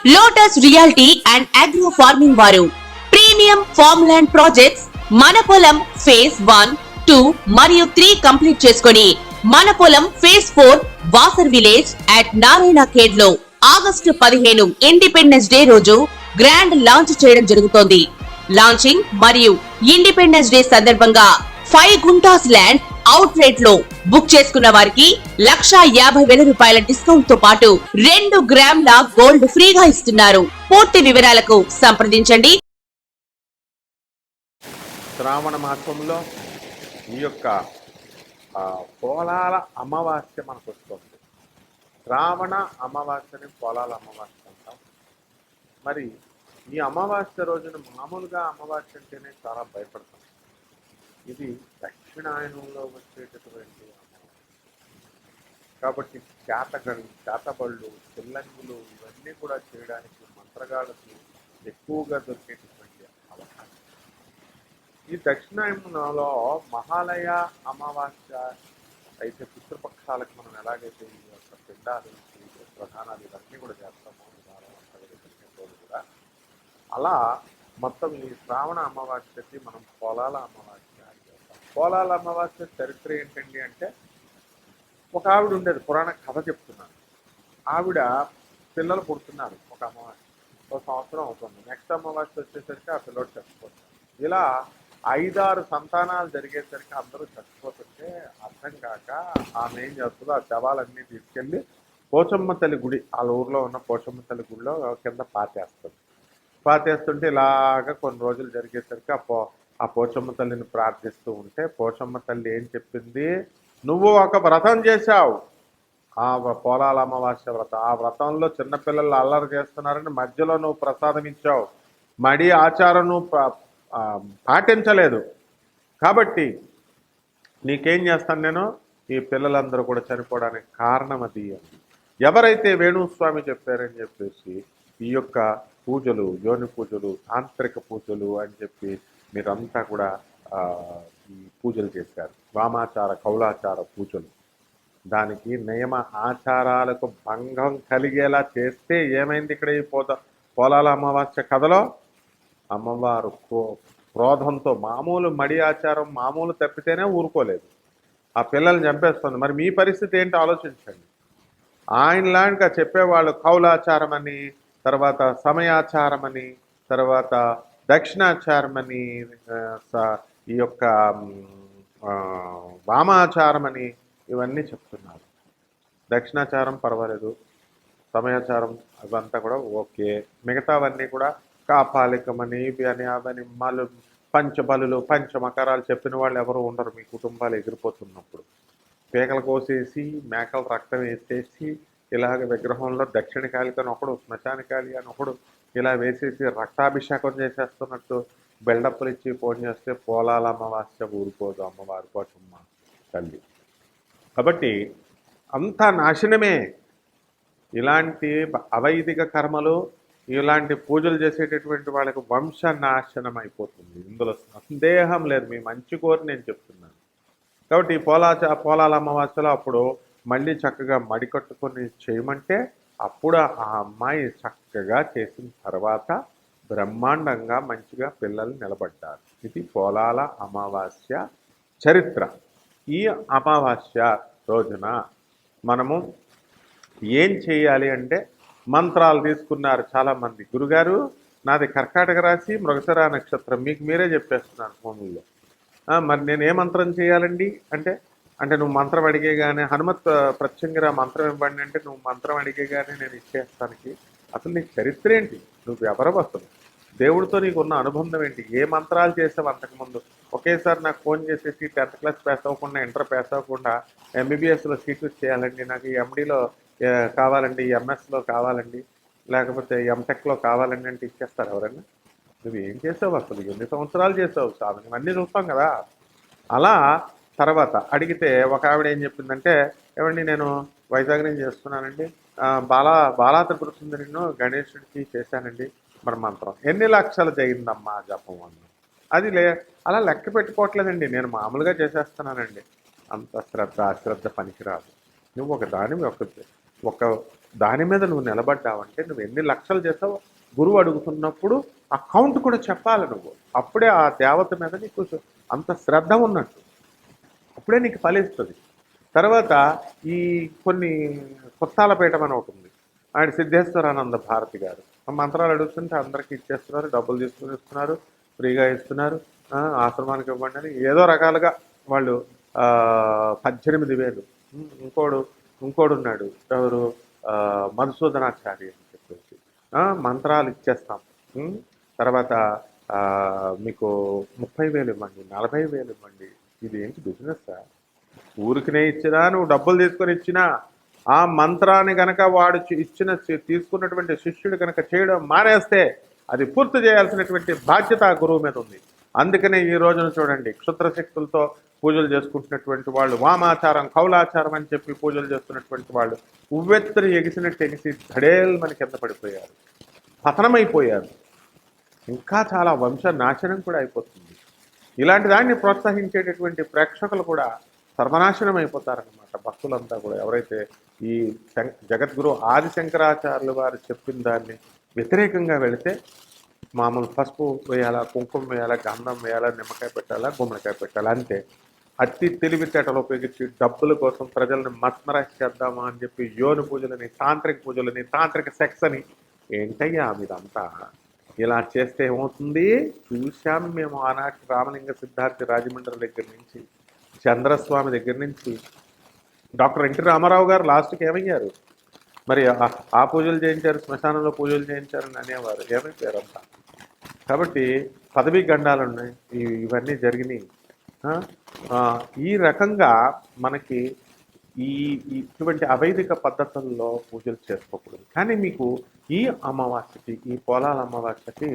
Lotus reality and agro farming వారు premium farm land projects మన పొలం ఫేజ్ 1, 2 మరియు 3 కంప్లీట్ చేసుకొని మన పొలం phase 4 Wasar village at Narayana Khed లో ఆగస్టు 15 ఇండిపెండెన్స్ డే రోజు గ్రాండ్ లాంచ్ చేయడం జరుగుతోంది. లాంచింగ్ మరియు ఇండిపెండెన్స్ డే సందర్భంగా 5 గుంటాస్ ల్యాండ్ అవుట్ రేట్ లో బుక్ చేసుకున్న వారికి ₹1,50,000 డిస్కౌంట్ తో పాటు 2 గ్రాముల గోల్డ్ ఫ్రీగా ఇస్తున్నారు. పూర్తి వివరాలకు సంప్రదించండి. శ్రావణ మాసంలో ఈ యొక్క పోలాల అమావాస్య మనకు వస్తుంది. శ్రావణ అమావాస్యని పోలాల అమావాస్య అంటాం. మరి ఈ అమావాస్య రోజున మామూలుగా అమావాస్య అంటేనే చాలా భయపడతాం. ఇది దక్షిణాయనంలో వచ్చేటటువంటి అమావాస్య కాబట్టి చేతబళ్ళు, చిల్లంగులు ఇవన్నీ కూడా చేయడానికి మంత్రగాళ్ళకి ఎక్కువగా దొరికేటటువంటి అవకాశం. ఈ దక్షిణాయనంలో మహాలయ అమావాస్య అయితే పితృపక్షాలకు మనం ఎలాగైతే ఈ యొక్క పిండాలు, ప్రధానాలు ఇవన్నీ కూడా చేస్తామో రోజు కూడా అలా మొత్తం ఈ శ్రావణ అమావాస్యకి మనం పోలాల అమావాస్య చేస్తాం. పోలాల అమావాస్య చరిత్ర ఏంటండి అంటే, ఒక ఆవిడ ఉండేది, పురాణ కథ చెప్తున్నాను. ఆవిడ పిల్లలు పుడుతున్నారు. ఒక అమావాస్య ఒక సంవత్సరం అవుతుంది. నెక్స్ట్ అమావాస్య వచ్చేసరికి ఆ పిల్లడు చచ్చిపోతారు. ఇలా 5-6 సంతానాలు జరిగేసరికి అందరూ చచ్చిపోతుంటే అర్థం కాక ఆమె ఏం చేస్తుందో ఆ శవాలన్నీ తీసుకెళ్ళి పోచమ్మ తల్లి గుడి, వాళ్ళ ఊర్లో ఉన్న పోచమ్మ తల్లి గుడిలో కింద పాతేస్తుంటే ఇలాగ కొన్ని రోజులు జరిగేసరికి ఆ పోచమ్మ తల్లిని ప్రార్థిస్తూ ఉంటే పోచమ్మ తల్లి ఏం చెప్పింది, నువ్వు ఒక వ్రతం చేశావు, ఆ పోలాల అమావాస్య వ్రతం. ఆ వ్రతంలో చిన్నపిల్లలు అల్లరి చేస్తున్నారని మధ్యలో నువ్వు ప్రసాదం ఇచ్చావు, మడి ఆచారం నువ్వు పాటించలేదు, కాబట్టి నీకేం చేస్తాను నేను, ఈ పిల్లలందరూ కూడా చనిపోవడానికి కారణం అది అని ఎవరైతే వేణుస్వామి చెప్పారని చెప్పేసి ఈ యొక్క పూజలు, యోని పూజలు, తాంత్రిక పూజలు అని చెప్పి మీరంతా కూడా ఈ పూజలు చేశారు. వామాచార, కౌలాచార పూజలు. దానికి నియమ ఆచారాలకు భంగం కలిగేలా చేస్తే ఏమైంది ఇక్కడ ఈ పోలాల అమావాస్య కథలో? అమ్మవారు క్రోధంతో మామూలు మడి ఆచారం మామూలు తప్పితేనే ఊరుకోలేదు, ఆ పిల్లల్ని చంపేస్తుంది. మరి మీ పరిస్థితి ఏంటో ఆలోచించండి. ఆయనలాగా చెప్పేవాళ్ళు కౌలాచారం అని, తర్వాత సమయాచారం అని, తర్వాత దక్షిణాచారం అని, ఈ యొక్క వామాచారం అని ఇవన్నీ చెప్తున్నారు. దక్షిణాచారం పర్వాలేదు, సమయాచారం అవంతా కూడా ఓకే, మిగతావన్నీ కూడా కాపాలికమని ఇవి అని అవని పంచబలులు, పంచమకరాలు చెప్పిన వాళ్ళు ఎవరు ఉండరు మీ కుటుంబాలు ఎగిరిపోతున్నప్పుడు. పేకలు కోసేసి మేకలు రక్తం వేసేసి ఇలాగ విగ్రహంలో దక్షిణకాళి అని ఒకడు, శ్మశానకాళి అని ఒకడు ఇలా వేసేసి రక్తాభిషేకం చేసేస్తున్నట్టు బెల్డప్పులు ఇచ్చి ఫోన్ చేస్తే పోలాల అమావాస్య ఊరిపోదు అమ్మవారి పోచమ్మ తల్లి. కాబట్టి అంతా నాశనమే. ఇలాంటి అవైదిక కర్మలు, ఇలాంటి పూజలు చేసేటటువంటి వాళ్ళకి వంశ నాశనం అయిపోతుంది. ఇందులో సందేహం లేదు, మీ మంచి కోరి నేను చెప్తున్నాను. కాబట్టి పోలాల అమావాస్యలో అప్పుడు మళ్ళీ చక్కగా మడి కట్టుకొని చేయమంటే అప్పుడు ఆ అమ్మాయి చక్కగా చేసిన తర్వాత బ్రహ్మాండంగా మంచిగా పిల్లలు నిలబడ్డారు. ఇది పోలాల అమావాస్య చరిత్ర. ఈ అమావాస్య రోజున మనము ఏం చేయాలి అంటే, మంత్రాలు తీసుకున్నారు చాలామంది. గురుగారు నాది కర్కాటక రాశి, మృగశిర నక్షత్రం, మీకు మీరే చెప్పేస్తున్నారు ఫోన్లో. మరి నేను ఏ మంత్రం చేయాలండి అంటే నువ్వు మంత్రం అడిగేగానే హనుమత్ ప్రత్యంగిరా మంత్రం ఇవ్వండి అంటే నువ్వు మంత్రం అడిగేగానే నేను ఇచ్చేస్తానికి అసలు నీ చరిత్ర ఏంటి, నువ్వు ఎవరు, అసలు దేవుడితో నీకు ఉన్న అనుబంధం ఏంటి, ఏ మంత్రాలు చేసావు అంతకుముందు? ఒకేసారి నాకు ఫోన్ చేసేసి 10th క్లాస్ పాస్ అవ్వకుండా, ఇంటర్ పాస్ అవ్వకుండా MBBSలో సీట్లు చేయాలండి, నాకు ఈ MDలో కావాలండి, ఎంఎస్లో కావాలండి, లేకపోతే ఎంటెక్లో కావాలండి అంటే ఇచ్చేస్తారు ఎవరన్నా? నువ్వు ఏం చేసావు, అసలు ఎన్ని సంవత్సరాలు చేసావు సాధన, ఇవన్నీ చూస్తాం కదా. అలా తర్వాత అడిగితే ఒక ఆవిడ ఏం చెప్పిందంటే, ఏమండి నేను వైజాగ్ నుంచి చేస్తున్నానండి, బాలా త్రిపుర సుందరిను గణేశుడికి చేశానండి, మరి మంత్రం ఎన్ని లక్షలు జరిగిందమ్మా జపం అన్న. అది అలా లెక్క పెట్టుకోవట్లేదండి, నేను మామూలుగా చేసేస్తున్నానండి. అంత అశ్రద్ధ పనికిరాదు. నువ్వు ఒక దాని ఒక దాని మీద నువ్వు నిలబడ్డావంటే నువ్వు ఎన్ని లక్షలు చేస్తావో గురువు అడుగుతున్నప్పుడు ఆ కౌంట్ కూడా చెప్పాలి నువ్వు. అప్పుడే ఆ దేవత మీద నీకు అంత శ్రద్ధ ఉన్నట్టు, అప్పుడే నీకు ఫలిస్తుంది. తర్వాత ఈ కొన్ని కొత్తాలపేటం అని ఒకటి ఉంది, ఆయన సిద్ధేశ్వరానంద భారతి గారు ఆ మంత్రాలు అడుగుతుంటే అందరికీ ఇచ్చేస్తున్నారు, డబ్బులు తీసుకుని ఇస్తున్నారు, ఫ్రీగా ఇస్తున్నారు, ఆశ్రమానికి ఇవ్వండి అని ఏదో రకాలుగా వాళ్ళు 18,000. ఇంకోడు ఉన్నాడు ఎవరు, మధుసూదనాచార్య అని చెప్పేసి మంత్రాలు ఇచ్చేస్తాం, తర్వాత మీకు 30,000 ఇవ్వండి, 40,000 ఇవ్వండి. ఇది ఏంటి బిజినెస్? ఊరికినే ఇచ్చినా నువ్వు డబ్బులు తీసుకొని ఇచ్చినా ఆ మంత్రాన్ని కనుక వాడు తీసుకున్నటువంటి శిష్యుడు కనుక చేయడం మానేస్తే అది పూర్తి చేయాల్సినటువంటి బాధ్యత ఆ గురువు మీద ఉంది. అందుకనే ఈ రోజున చూడండి, క్షుద్రశక్తులతో పూజలు చేసుకుంటున్నటువంటి వాళ్ళు, వామాచారం కౌలాచారం అని చెప్పి పూజలు చేస్తున్నటువంటి వాళ్ళు ఉవ్వెత్తని ఎగిసినట్టు ఎగిసి ధడేల్ మన కింద పడిపోయారు, పతనమైపోయారు. ఇంకా చాలా వంశ నాశనం కూడా అయిపోతుంది. ఇలాంటి దాన్ని ప్రోత్సహించేటటువంటి ప్రేక్షకులు కూడా సర్వనాశనం అయిపోతారనమాట. భక్తులంతా కూడా ఎవరైతే ఈ జగద్గురు ఆదిశంకరాచార్యులు వారు చెప్పిన దాన్ని వ్యతిరేకంగా వెళితే మామూలు పసుపు వేయాలా, కుంకుమ వేయాలా, గంధం వేయాలా, నిమ్మకాయ పెట్టాలా, గుమ్మడికాయ పెట్టాలా, అంతే. అతి తెలివితేటలు ఉపయోగించి డబ్బుల కోసం ప్రజలను మస్మరైజ్ చేద్దామా అని చెప్పి యోని పూజలని, తాంత్రిక సెక్స్ అని, ఏంటయ్యా మీదంతా? ఇలా చేస్తే ఏమవుతుంది? చూశాం మేము ఆనాటి రామలింగ సిద్ధార్థి రాజమండ్రి దగ్గర నుంచి, చంద్రస్వామి దగ్గర నుంచి, డాక్టర్ ఎన్టీ రామారావు గారు లాస్ట్కి ఏమయ్యారు? మరి ఆ పూజలు చేయించారు, శ్మశానంలో పూజలు చేయించారని అనేవారు, ఏమైపోయారంతా? కాబట్టి పదవీ గండాలు ఉన్నాయి, ఇవన్నీ జరిగినాయి. ఈ రకంగా మనకి ఇటువంటి అవైదిక పద్ధతుల్లో పూజలు చేసుకోకూడదు. కానీ మీకు ఈ అమావాస్యకి, ఈ పోలాల అమావాస్యకి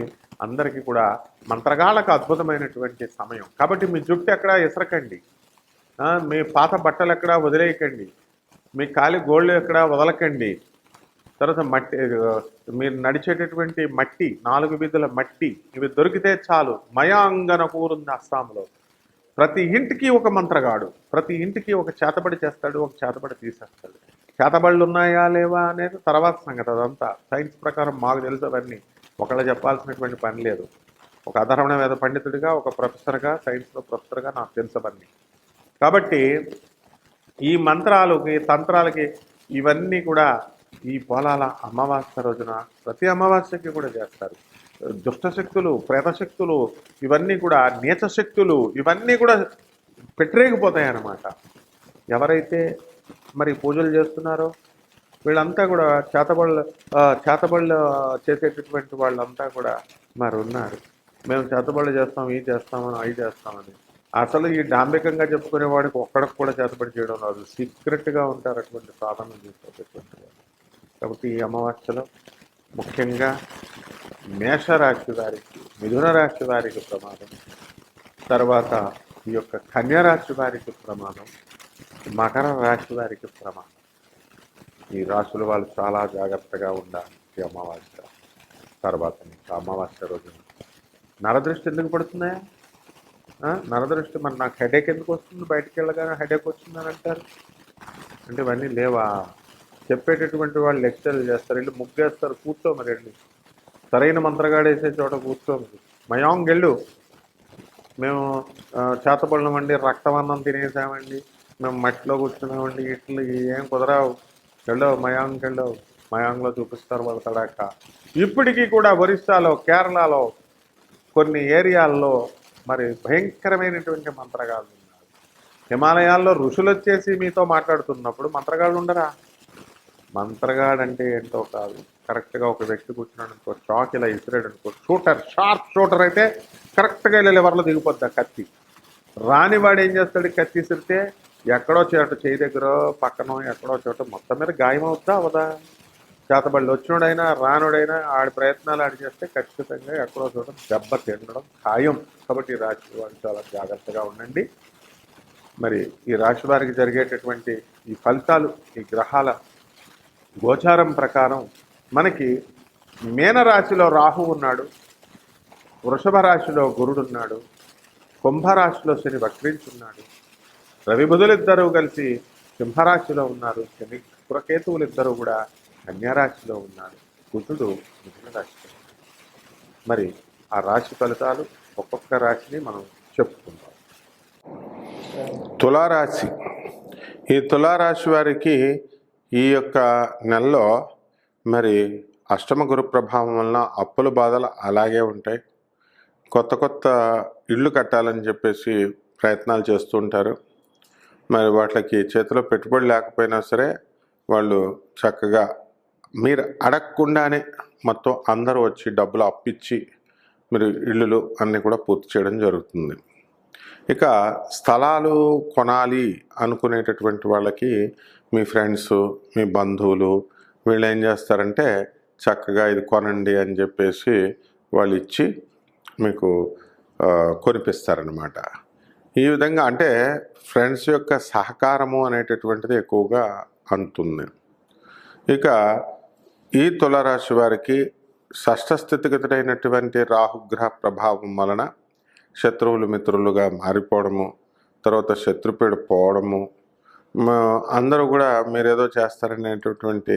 అందరికీ కూడా మంత్రగాళ్ళకు అద్భుతమైనటువంటి సమయం. కాబట్టి మీ జుట్టు ఎక్కడ ఇసరకండి, మీ పాత బట్టలు ఎక్కడ వదిలేయకండి, మీ కాలి గోళ్ళు ఎక్కడ వదలకండి. తర్వాత మట్టి, మీరు నడిచేటటువంటి మట్టి, 4 వీధుల మట్టి, ఇవి దొరికితే చాలు. మయాంగన కూరుంది అస్సాంలో. ప్రతి ఇంటికి ఒక మంత్రగాడు, ప్రతి ఇంటికి ఒక చేతబడి చేస్తాడు, ఒక చేతబడి తీసేస్తాడు. చేతబడులు ఉన్నాయా లేవా అనేది తర్వాత సంగతి. అదంతా సైన్స్ ప్రకారం మాకు తెలుసు. అవన్నీ ఒకళ్ళు చెప్పాల్సినటువంటి పని లేదు. ఒక అధర్వణ వేద పండితుడిగా, ఒక ప్రొఫెసర్గా, సైన్స్లో ప్రొఫెసర్గా నాకు తెలుసు అవన్నీ. కాబట్టి ఈ మంత్రాలకి, తంత్రాలకి ఇవన్నీ కూడా ఈ పోలాల అమావాస్య రోజున, ప్రతి అమావాస్యకి కూడా చేస్తారు. దుష్టశక్తులు, ప్రేతశక్తులు, ఇవన్నీ కూడా నీచశక్తులు, ఇవన్నీ కూడా పెట్టరేగిపోతాయి అన్నమాట. ఎవరైతే మరి పూజలు చేస్తున్నారో వీళ్ళంతా కూడా చేతబళ్ళు చేసేటటువంటి వాళ్ళంతా కూడా మరి ఉన్నారు. మేము చేతబళ్ళు చేస్తాం, ఇవి చేస్తామని, అవి చేస్తామని. అసలు ఈ డాంబికంగా చెప్పుకునే వాడికి ఒక్కడికి కూడా చేతబడి చేయడం రాదు. సీక్రెట్గా ఉంటారు అటువంటి సాధన చేసేటటువంటి వాడు. కాబట్టి ఈ అమావాస్యలో ముఖ్యంగా మేషరాశి వారికి, మిథున రాశి వారికి ప్రమాదం, తర్వాత ఈ యొక్క కన్యరాశి వారికి ప్రమాదం, మకర రాశి వారికి ప్రమాదం. ఈ రాశుల వాళ్ళు చాలా జాగ్రత్తగా ఉండాలి ఈ అమావాస్య తర్వాత. అమావాస్య రోజున నరదృష్టి ఎందుకు పడుతున్నాయా? నరదృష్టి మరి నాకు హెడేక్ ఎందుకు వస్తుంది, బయటికి వెళ్ళగానే హెడేక్ వచ్చిందని అంటారు. అంటే ఇవన్నీ లేవా? చెప్పేటటువంటి వాళ్ళు లెక్చర్లు చేస్తారు, వెళ్ళి ముగ్గేస్తారు, కూర్చో మరి వెళ్ళి సరైన మంత్రగాడేసే చోట కూర్చోమరి. మయాంగ్ వెళ్ళు, మేము చేతపడినామండి, రక్తవన్నం తినేసామండి, మేము మట్టిలో కూర్చున్నామండి, ఇట్లు ఏం కుదరావు, వెళ్ళవు మయాంగ్కి వెళ్ళవు. మయాంగ్లో చూపిస్తారు వాళ్ళ తడాక. ఇప్పటికీ కూడా ఒరిస్సాలో, కేరళలో కొన్ని ఏరియాల్లో మరి భయంకరమైనటువంటి మంత్రగాళ్ళు ఉన్నారు. హిమాలయాల్లో ఋషులు వచ్చేసి మీతో మాట్లాడుతున్నప్పుడు మంత్రగాళ్ళు ఉండరా? మంత్రగాడంటే ఏంటో కాదు, కరెక్ట్గా ఒక వ్యక్తి కూర్చున్నాడు అనుకో, షాక్ ఇలా ఇసిరాడు అనుకో, షార్ప్ షూటర్ అయితే కరెక్ట్గా ఇలా లివర్లో దిగిపోద్ది ఆ కత్తి. రానివాడు ఏం చేస్తాడు, కత్తి ఇసిరితే ఎక్కడో చోట చేయి దగ్గర పక్కనో ఎక్కడో చోట మొత్తం మీద గాయం అవుతా అవదా? చేతబళ్ళు వచ్చినోడైనా రానుడైనా ఆడి ప్రయత్నాలు ఆడి చేస్తే ఖచ్చితంగా ఎక్కడో చోట దెబ్బ తినడం ఖాయం. కాబట్టి ఈ రాశి వారు చాలా జాగ్రత్తగా ఉండండి. మరి ఈ రాశి వారికి జరిగేటటువంటి ఈ ఫలితాలు, ఈ గ్రహాల గోచారం ప్రకారం మనకి మీనరాశిలో రాహు ఉన్నాడు, వృషభ రాశిలో గురుడు ఉన్నాడు, కుంభరాశిలో శని వక్రించున్నాడు, రవి బుధులిద్దరూ కలిసి సింహరాశిలో ఉన్నారు, శని శుక్రకేతువులు ఇద్దరు కూడా కన్యారాశిలో ఉన్నారు, కుజుడు మిథున రాశిలో ఉన్నారు. మరి ఆ రాశి ఫలితాలు ఒక్కొక్క రాశిని మనం చెప్పుకుందాం. తులారాశి. ఈ తులారాశి వారికి ఈ యొక్క నెలలో మరి అష్టమ గురు ప్రభావం వలన అప్పుల బాధలు అలాగే ఉంటాయి. కొత్త కొత్త ఇళ్ళు కట్టాలని చెప్పేసి ప్రయత్నాలు చేస్తూ ఉంటారు. మరి వాటికి చేతిలో పెట్టుబడి లేకపోయినా సరే వాళ్ళు చక్కగా మీరు అడగకుండానే మొత్తం అందరూ వచ్చి డబ్బులు అప్పిచ్చి మీరు ఇళ్ళు అన్నీ కూడా పూర్తి చేయడం జరుగుతుంది. ఇక స్థలాలు కొనాలి అనుకునేటటువంటి వాళ్ళకి మీ ఫ్రెండ్స్, మీ బంధువులు వీళ్ళు ఏం చేస్తారంటే చక్కగా ఇది కొనండి అని చెప్పేసి వాళ్ళు ఇచ్చి మీకు కొనిపిస్తారనమాట. ఈ విధంగా అంటే ఫ్రెండ్స్ యొక్క సహకారము అనేటటువంటిది ఎక్కువగా అందుతుంది. ఇక ఈ తులారాశి వారికి షష్ఠ స్థితిగతుడైనటువంటి రాహుగ్రహ ప్రభావం వలన శత్రువులు మిత్రులుగా మారిపోవడము, తర్వాత శత్రుపీడ పోవడము, అందరూ కూడా మీరేదో చేస్తారనేటటువంటి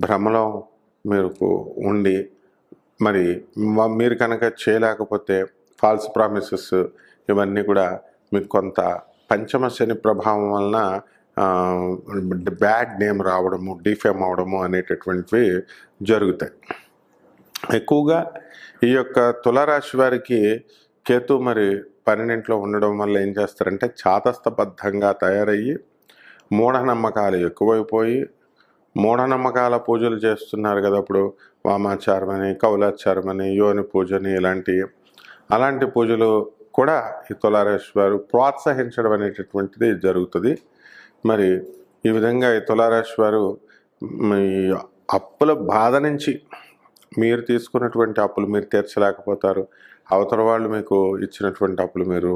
భ్రమలో మీకు ఉండి మరి మీరు కనుక చేయలేకపోతే ఫాల్స్ ప్రామిసెస్ ఇవన్నీ కూడా మీకు కొంత పంచమ శని ప్రభావం వలన బ్యాడ్ నేమ్ రావడము, డిఫేమ్ అవడము అనేటటువంటివి జరుగుతాయి. ఎక్కువగా ఈ యొక్క తులారాశి వారికి కేతు మరి 12 ఉండడం వల్ల ఏం చేస్తారంటే చాతస్థబద్ధంగా తయారయ్యి మూఢనమ్మకాలు ఎక్కువైపోయి, మూఢనమ్మకాల పూజలు చేస్తున్నారు కదా ఇప్పుడు, వామాచారం అని, కౌలాచారం అని, యోని పూజని, అలాంటి పూజలు కూడా ఈ తులారాశి వారు ప్రోత్సహించడం అనేటటువంటిది జరుగుతుంది. మరి ఈ విధంగా ఈ తులారాశి వారు ఈ అప్పుల బాధ నుంచి మీరు తీసుకున్నటువంటి అప్పులు మీరు తీర్చలేకపోతారు, అవతల వాళ్ళు మీకు ఇచ్చినటువంటి అప్పులు మీరు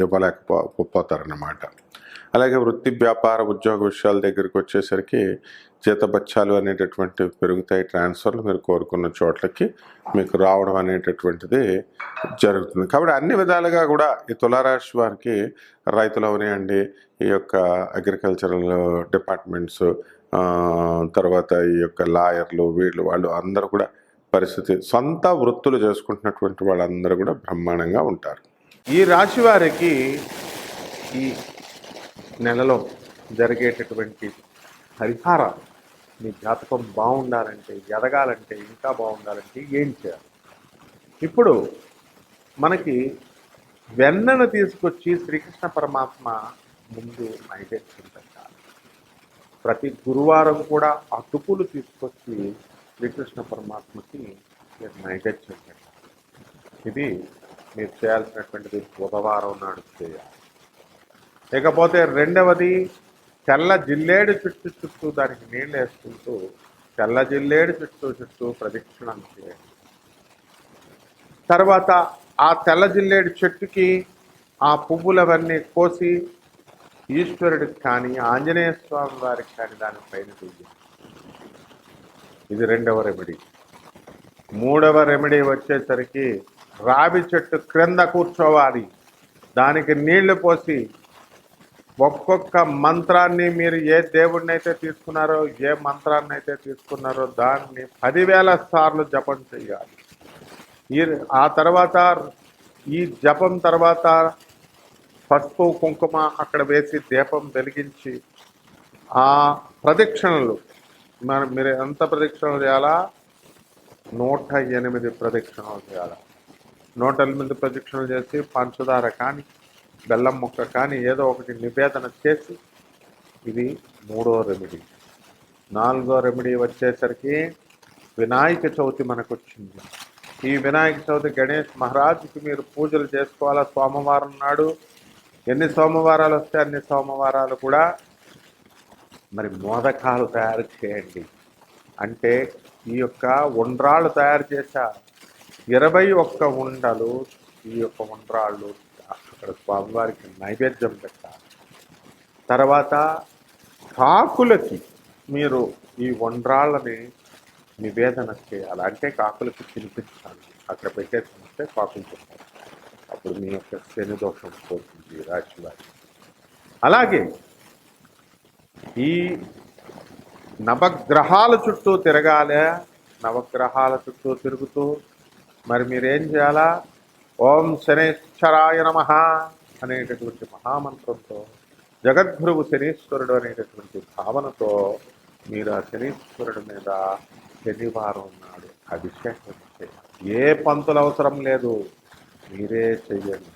ఇవ్వలేకపోతారన్నమాట. అలాగే వృత్తి, వ్యాపార, ఉద్యోగ విషయాల దగ్గరికి వచ్చేసరికి జీతబత్యాలు అనేటటువంటివి పెరుగుతాయి. ట్రాన్స్ఫర్లు మీరు కోరుకున్న చోట్లకి మీకు రావడం అనేటటువంటిది జరుగుతుంది. కాబట్టి అన్ని విధాలుగా కూడా ఈ తులారాశి వారికి రైతులు అవనివ్వండి, ఈ యొక్క అగ్రికల్చరల్ డిపార్ట్మెంట్స్, తర్వాత ఈ యొక్క లాయర్లు, వాళ్ళు అందరూ కూడా పరిస్థితి సొంత వృత్తులు చేసుకుంటున్నటువంటి వాళ్ళందరూ కూడా బ్రహ్మాండంగా ఉంటారు. ఈ రాశి వారికి ఈ నెలలో జరిగేటటువంటి పరిహారాలు, మీ జాతకం బాగుండాలంటే, ఎదగాలంటే, ఇంకా బాగుండాలంటే ఏం చేయాలి? ఇప్పుడు మనకి వెన్నను తీసుకొచ్చి శ్రీకృష్ణ పరమాత్మ ముందు నైవేద్యం పెట్టాలి. ప్రతి గురువారం కూడా అటుకులు తీసుకొచ్చి శ్రీకృష్ణ పరమాత్మకి మీరు నైవేద్యం పెట్టాలి. ఇది మీరు చేయాల్సినటువంటిది బుధవారం నాడు చేయాలి. ఇకపోతే రెండవది, తెల్ల జిల్లేడు చుట్టూ దానికి నీళ్ళు వేసుకుంటూ తెల్ల జిల్లేడు చుట్టూ ప్రదక్షిణం చేయండి. తర్వాత ఆ తెల్ల జిల్లేడు చెట్టుకి ఆ పువ్వులవన్నీ కోసి ఈశ్వరుడికి కానీ, ఆంజనేయ స్వామి వారికి కానీ దానిపైన తీయండి. ఇది రెండవ రెమెడీ. మూడవ రెమెడీ వచ్చేసరికి రావి చెట్టు క్రింద కూర్చోవాలి, దానికి నీళ్లు పోసి ఒక్కొక్క మంత్రాన్ని మీరు ఏ దేవుడిని అయితే తీసుకున్నారో, ఏ మంత్రాన్ని అయితే తీసుకున్నారో దాన్ని 10,000 సార్లు జపం చేయాలి. ఆ తర్వాత ఈ జపం తర్వాత పసుపు కుంకుమ అక్కడ వేసి దీపం వెలిగించి ఆ ప్రదక్షిణలు మీరు ఎంత ప్రదక్షిణలు చేయాలా? 108 ప్రదక్షిణలు చేయాలి. 108 ప్రదక్షిణలు చేసి పంచదార కానీ, బెల్లం ముక్క కానీ ఏదో ఒకటి నివేదన చేసి, ఇది 3వ రెమెడీ. 4వ రెమెడీ వచ్చేసరికి వినాయక చవితి మనకు వచ్చింది. ఈ వినాయక చవితి గణేష్ మహారాజుకి మీరు పూజలు చేసుకోవాలా. సోమవారం నాడు ఎన్ని సోమవారాలు వస్తే అన్ని సోమవారాలు కూడా మరి మోదకాలు తయారు చేయండి. అంటే ఈ యొక్క ఉండ్రాళ్ళు తయారు చేశా 21 ఉండలు, ఈ యొక్క ఉండ్రాళ్ళు అక్కడ స్వామివారికి నైవేద్యం పెట్టాలి. తర్వాత కాకులకి మీరు ఈ ఉండ్రాళ్ళని నివేదన చేయాలి. అంటే కాకులకి తినిపించాలి. అక్కడ పెట్టేసి కాకులు తింటారు. అప్పుడు మీ యొక్క శని దోషం పోతుంది రాశి వారికి. అలాగే ఈ నవగ్రహాల చుట్టూ తిరగాలి. నవగ్రహాల చుట్టూ తిరుగుతూ మరి మీరేం చేయాలా? ఓం శనేశ్వరాయ నమః అనేటటువంటి మహామంత్రంతో, జగద్గురువు శనీశ్వరుడు అనేటటువంటి భావనతో మీరు ఆ శనీశ్వరుడి మీద శనివారం నాడు అభిషేకం చేయాలి. ఏ పంతులు అవసరం లేదు, మీరే చెయ్యండి.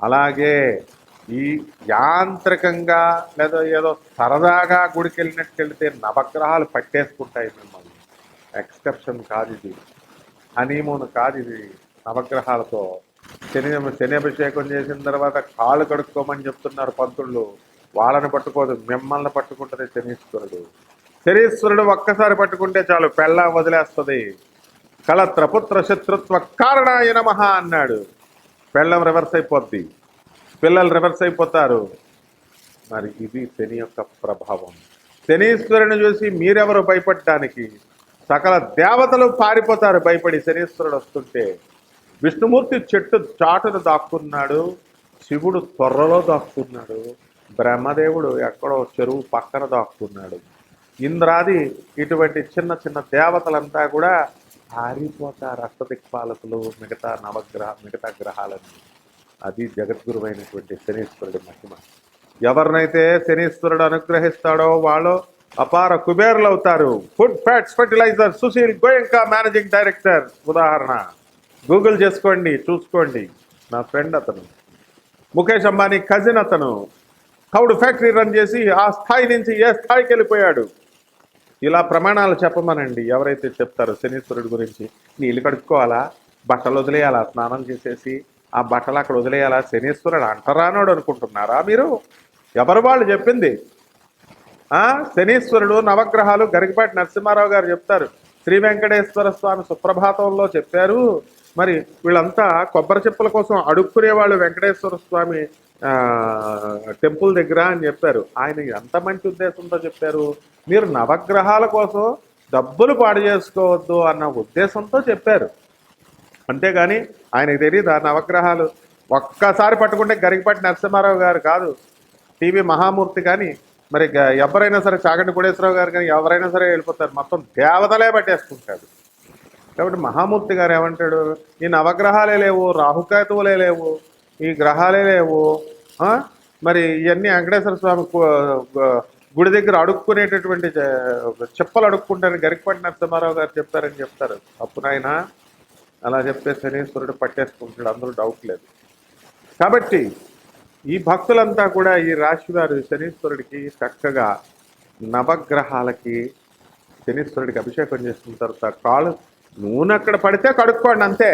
అలాగే ఈ యాంత్రికంగా లేదా ఏదో సరదాగా గుడికి వెళ్ళినట్టు వెళితే నవగ్రహాలు పట్టేసుకుంటాయి మిమ్మల్ని. ఎక్సెప్షన్ కాదు ఇది, హనీమూన్ కాదు ఇది. నవగ్రహాలతో శని అభిషేకం చేసిన తర్వాత కాళ్ళు కడుక్కోమని చెప్తున్నారు పంతుళ్ళు. వాళ్ళని పట్టుకోదు, మిమ్మల్ని పట్టుకుంటుంది శనీశ్వరుడు. శనీశ్వరుడు ఒక్కసారి పట్టుకుంటే చాలు, పెళ్ళ వదిలేస్తుంది. కలత్ర పుత్ర శత్రుత్వ కారణాయ నమః అన్నాడు. పెళ్ళం రివర్స్ అయిపోద్ది, పిల్లలు రివర్స్ అయిపోతారు. మరి ఇది శని యొక్క ప్రభావం. శనీశ్వరుని చూసి మీరెవరు భయపడటానికి? సకల దేవతలు పారిపోతారు భయపడి శనీశ్వరుడు వస్తుంటే. విష్ణుమూర్తి చెట్టు చాటును దాక్కున్నాడు, శివుడు త్వరలో దాక్కున్నాడు, బ్రహ్మదేవుడు ఎక్కడో చెరువు పక్కన దాక్కున్నాడు. ఇంద్రాది ఇటువంటి చిన్న చిన్న దేవతలంతా కూడా పారిపోతారు, అష్టదిక్పాలకులు, మిగతా గ్రహాలని. అది జగద్గురువైనటువంటి శనీశ్వరుడి మహిమ. ఎవరినైతే శనీశ్వరుడు అనుగ్రహిస్తాడో వాళ్ళు అపార కుబేరులు అవుతారు. Food fats fertilizer Sushil Goenka managing director. ఉదాహరణ గూగుల్ చేసుకోండి, చూసుకోండి. నా ఫ్రెండ్ అతను, ముఖేష్ అంబానీ కజిన్ అతను. కౌడు ఫ్యాక్టరీ రన్ చేసి ఆ స్థాయి నుంచి ఏ స్థాయికి వెళ్ళిపోయాడు. ఇలా ప్రమాణాలు చెప్పమనండి ఎవరైతే చెప్తారో శనీశ్వరుడి గురించి. నీళ్ళు కడుక్కోవాలా, బట్టలు వదిలేయాలా, స్నానం చేసేసి ఆ బట్టలు అక్కడ వదిలేయాలా? శనీశ్వరుడు అంటరానోడు అనుకుంటున్నారా మీరు? ఎవరు వాళ్ళు చెప్పింది? శనీశ్వరుడు నవగ్రహాలు గరికపాటి నరసింహారావు గారు చెప్తారు. శ్రీ వెంకటేశ్వర స్వామి సుప్రభాతంలో చెప్పారు. మరి వీళ్ళంతా కొబ్బరి చెప్పుల కోసం అడుక్కునేవాళ్ళు వెంకటేశ్వర స్వామి టెంపుల్ దగ్గర అని చెప్పారు. ఆయన ఎంత మంచి ఉద్దేశంతో చెప్పారు? మీరు నవగ్రహాల కోసం డబ్బులు పాడు చేసుకోవద్దు అన్న ఉద్దేశంతో చెప్పారు. అంతేగాని ఆయనకు తెలియదు ఆ నవగ్రహాలు ఒక్కసారి పట్టుకుంటే గరికపాటి నరసింహారావు గారు కాదు, టీవీ మహామూర్తి కానీ, మరి ఎవరైనా సరే చాగంటి కోటేశ్వరరావు గారు కానీ ఎవరైనా సరే వెళ్ళిపోతారు. మొత్తం దేవతలే పట్టేసుకుంటాడు. కాబట్టి మహామూర్తి గారు ఏమంటాడు? ఈ నవగ్రహాలే లేవు, రాహుకేతువులే లేవు, ఈ గ్రహాలే లేవు, మరి ఇవన్నీ వెంకటేశ్వర స్వామి గుడి దగ్గర అడుక్కునేటటువంటి చెప్పలు అడుక్కుంటారని గరికపాటి నరసింహారావు గారు చెప్తారని చెప్తారు. అప్పునైనా అలా చెప్తే శనీశ్వరుడు పట్టేసుకుంటాడు, అందులో డౌట్ లేదు. కాబట్టి ఈ భక్తులంతా కూడా ఈ రాశి వారు శనీశ్వరుడికి చక్కగా నవగ్రహాలకి శనీశ్వరుడికి అభిషేకం చేసుకున్న తర్వాత కాళ్ళు నూనె అక్కడ పడితే కడుక్కోండి అంతే.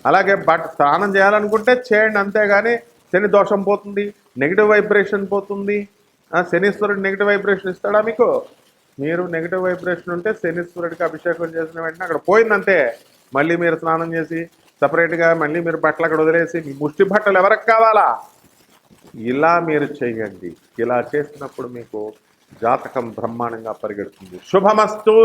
అలాగే స్నానం చేయాలనుకుంటే చేయండి అంతేగాని శని దోషం పోతుంది, నెగిటివ్ వైబ్రేషన్ పోతుంది. శనీశ్వరుడు నెగిటివ్ వైబ్రేషన్ ఇస్తాడా మీకు? మీరు నెగిటివ్ వైబ్రేషన్ ఉంటే శనీశ్వరుడికి అభిషేకం చేసిన వెంటనే అక్కడ పోయిందంతే. మళ్ళీ మీరు స్నానం చేసి సపరేట్గా మళ్ళీ మీరు బట్టలు అక్కడ వదిలేసి మీ ముష్టి బట్టలు ఎవరికి కావాలా? ఇలా మీరు చేయండి. ఇలా చేసినప్పుడు మీకు జాతకం బ్రహ్మాండంగా పరిగెడుతుంది. శుభమస్తు.